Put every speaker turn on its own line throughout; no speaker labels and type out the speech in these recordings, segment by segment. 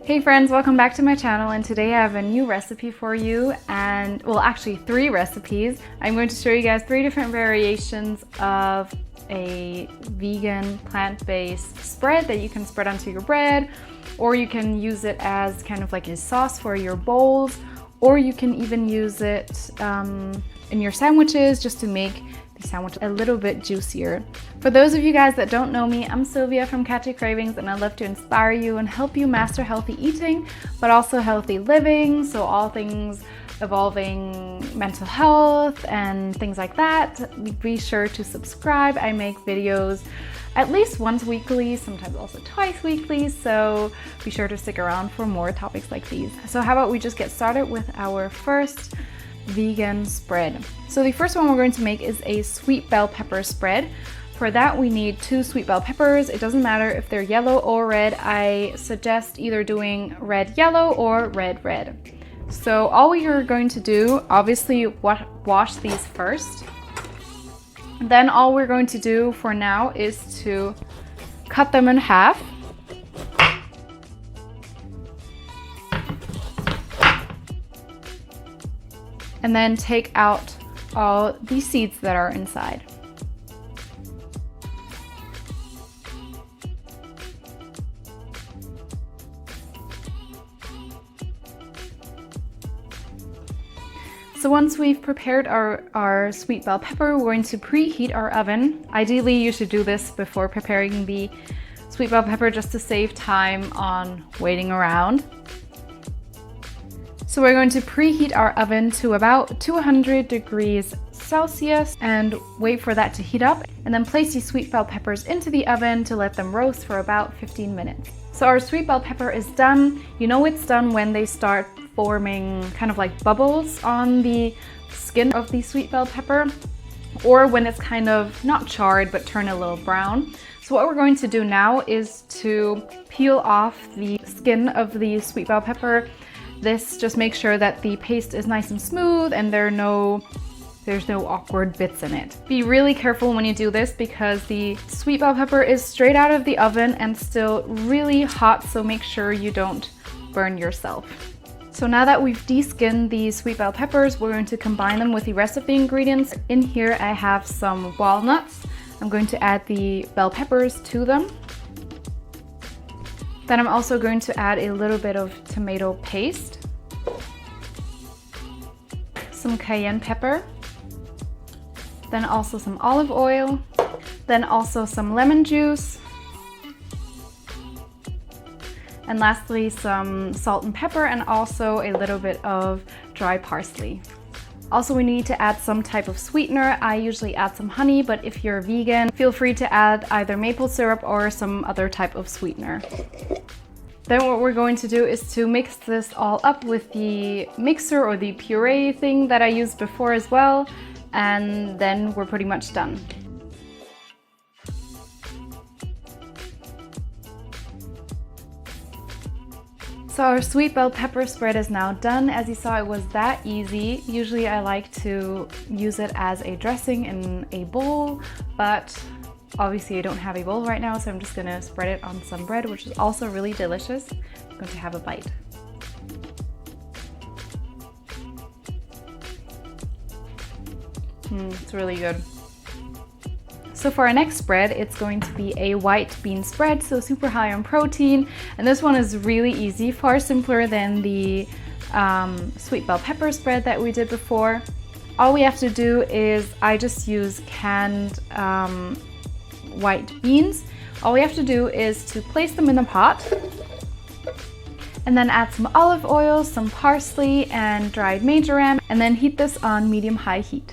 Hey friends, welcome back to my channel, and today I have a new recipe for you, and well, actually 3 recipes. I'm going to show you guys 3 different variations of a vegan plant-based spread that you can spread onto your bread, or you can use it as kind of like a sauce for your bowls, or you can even use it in your sandwiches just to make the sandwich a little bit juicier. For those of you guys that don't know me, I'm Sylvia from Catchy Cravings, and I love to inspire you and help you master healthy eating, but also healthy living, so all things involving mental health and things like that. Be sure to subscribe. I make videos at least once weekly, sometimes also twice weekly, so be sure to stick around for more topics like these. So how about we just get started with our first vegan spread. So the first one we're going to make is a sweet bell pepper spread. For that we need 2 sweet bell peppers. It doesn't matter if they're yellow or red. I suggest either doing red yellow or red red. So all we are going to do, obviously wash these first. Then all we're going to do for now is to cut them in half. And then take out all the seeds that are inside. So once we've prepared our sweet bell pepper, we're going to preheat our oven. Ideally, you should do this before preparing the sweet bell pepper just to save time on waiting around. So we're going to preheat our oven to about 200 degrees Celsius and wait for that to heat up, and then place the sweet bell peppers into the oven to let them roast for about 15 minutes. So our sweet bell pepper is done. You know it's done when they start forming kind of like bubbles on the skin of the sweet bell pepper, or when it's kind of not charred but turn a little brown. So what we're going to do now is to peel off the skin of the sweet bell pepper. This just makes sure that the paste is nice and smooth and there's no awkward bits in it. Be really careful when you do this because the sweet bell pepper is straight out of the oven and still really hot, so make sure you don't burn yourself. So now that we've de-skinned the sweet bell peppers, we're going to combine them with the rest of the ingredients. In here I have some walnuts. I'm going to add the bell peppers to them. Then I'm also going to add a little bit of tomato paste, some cayenne pepper, then also some olive oil, then also some lemon juice, and lastly some salt and pepper, and also a little bit of dry parsley. Also, we need to add some type of sweetener. I usually add some honey, but if you're vegan, feel free to add either maple syrup or some other type of sweetener. Then what we're going to do is to mix this all up with the mixer or the puree thing that I used before as well, and then we're pretty much done. So our sweet bell pepper spread is now done. As you saw, it was that easy. Usually I like to use it as a dressing in a bowl, but obviously I don't have a bowl right now, so I'm just gonna spread it on some bread, which is also really delicious. I'm going to have a bite. It's really good. So for our next spread, it's going to be a white bean spread, so super high on protein. And this one is really easy, far simpler than the sweet bell pepper spread that we did before. All we have to do is, I just use canned white beans. All we have to do is to place them in the pot and then add some olive oil, some parsley, and dried marjoram, and then heat this on medium-high heat.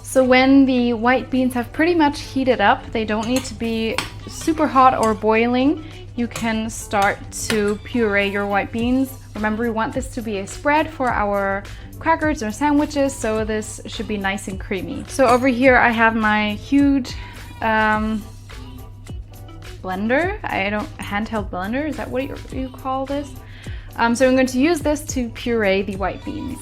So when the white beans have pretty much heated up, they don't need to be super hot or boiling, you can start to puree your white beans. Remember, we want this to be a spread for our crackers or sandwiches, so this should be nice and creamy. So over here I have my huge blender. Handheld blender, is that what you call this? So I'm going to use this to puree the white beans.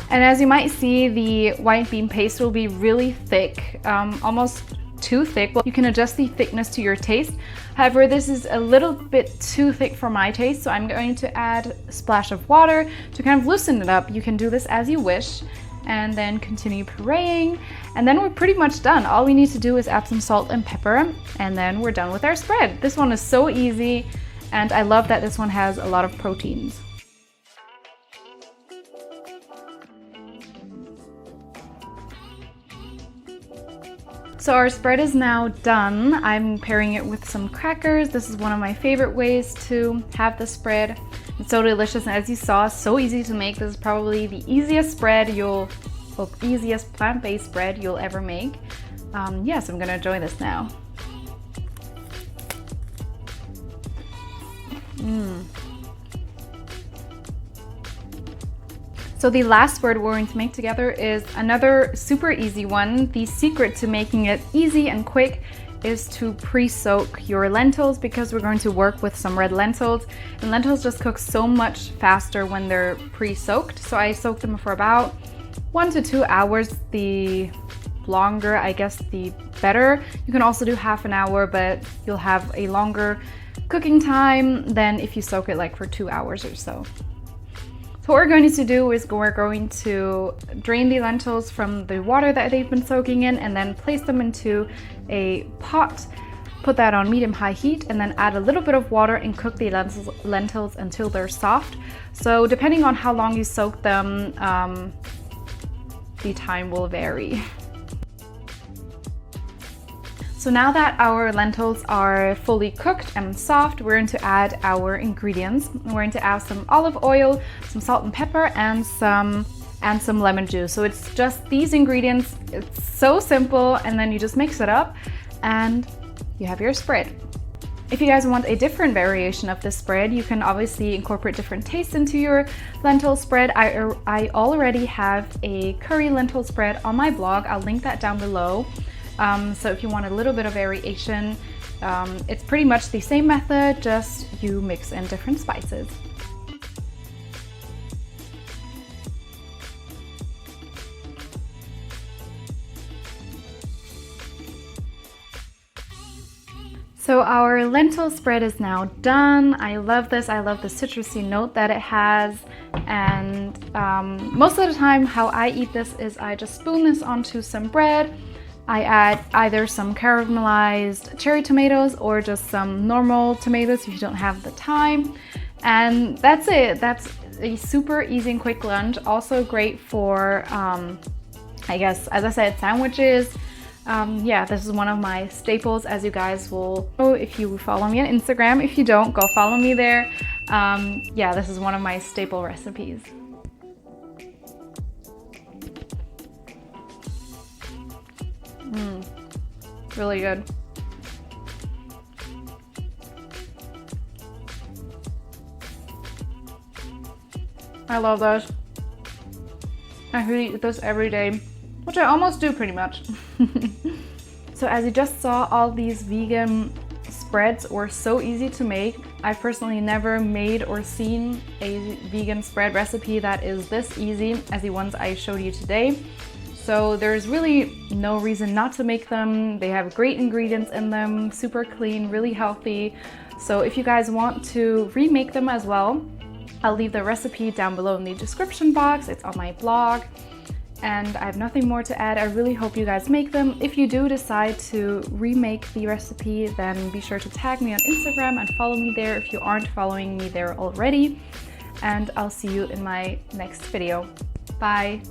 And as you might see, the white bean paste will be really thick, almost too thick. Well, you can adjust the thickness to your taste. However, this is a little bit too thick for my taste, so I'm going to add a splash of water to kind of loosen it up. You can do this as you wish, and then continue pureeing, and then we're pretty much done. All we need to do is add some salt and pepper, and then we're done with our spread. This one is so easy, and I love that this one has a lot of proteins. So our spread is now done. I'm pairing it with some crackers. This is one of my favorite ways to have the spread. It's so delicious, and as you saw, so easy to make. This is probably the easiest easiest plant-based spread you'll ever make. Yes, I'm gonna enjoy this now. So the last spread we're going to make together is another super easy one. The secret to making it easy and quick is to pre-soak your lentils, because we're going to work with some red lentils, and lentils just cook so much faster when they're pre-soaked. So I soak them for about 1 to 2 hours. The longer, I guess, the better. You can also do half an hour, but you'll have a longer cooking time than if you soak it like for 2 hours or so. So what we're going to do is we're going to drain the lentils from the water that they've been soaking in, and then place them into a pot, put that on medium-high heat, and then add a little bit of water and cook the lentils until they're soft. So depending on how long you soak them, the time will vary. So now that our lentils are fully cooked and soft, we're going to add our ingredients. We're going to add some olive oil, some salt and pepper, and some lemon juice. So it's just these ingredients. It's so simple, and then you just mix it up and you have your spread. If you guys want a different variation of this spread, you can obviously incorporate different tastes into your lentil spread. I already have a curry lentil spread on my blog. I'll link that down below. So if you want a little bit of variation, it's pretty much the same method, just you mix in different spices. So our lentil spread is now done. I love this. I love the citrusy note that it has. And most of the time how I eat this is I just spoon this onto some bread. I add either some caramelized cherry tomatoes or just some normal tomatoes if you don't have the time. And that's it. That's a super easy and quick lunch. Also great for, I guess, as I said, sandwiches. Yeah, this is one of my staples, as you guys will know if you follow me on Instagram. If you don't, go follow me there. Yeah, this is one of my staple recipes. Really good. I love those. I could eat this every day, which I almost do pretty much. So as you just saw, all these vegan spreads were so easy to make. I've personally never made or seen a vegan spread recipe that is this easy as the ones I showed you today. So there's really no reason not to make them. They have great ingredients in them, super clean, really healthy. So if you guys want to remake them as well, I'll leave the recipe down below in the description box. It's on my blog. And I have nothing more to add. I really hope you guys make them. If you do decide to remake the recipe, then be sure to tag me on Instagram and follow me there if you aren't following me there already. And I'll see you in my next video. Bye.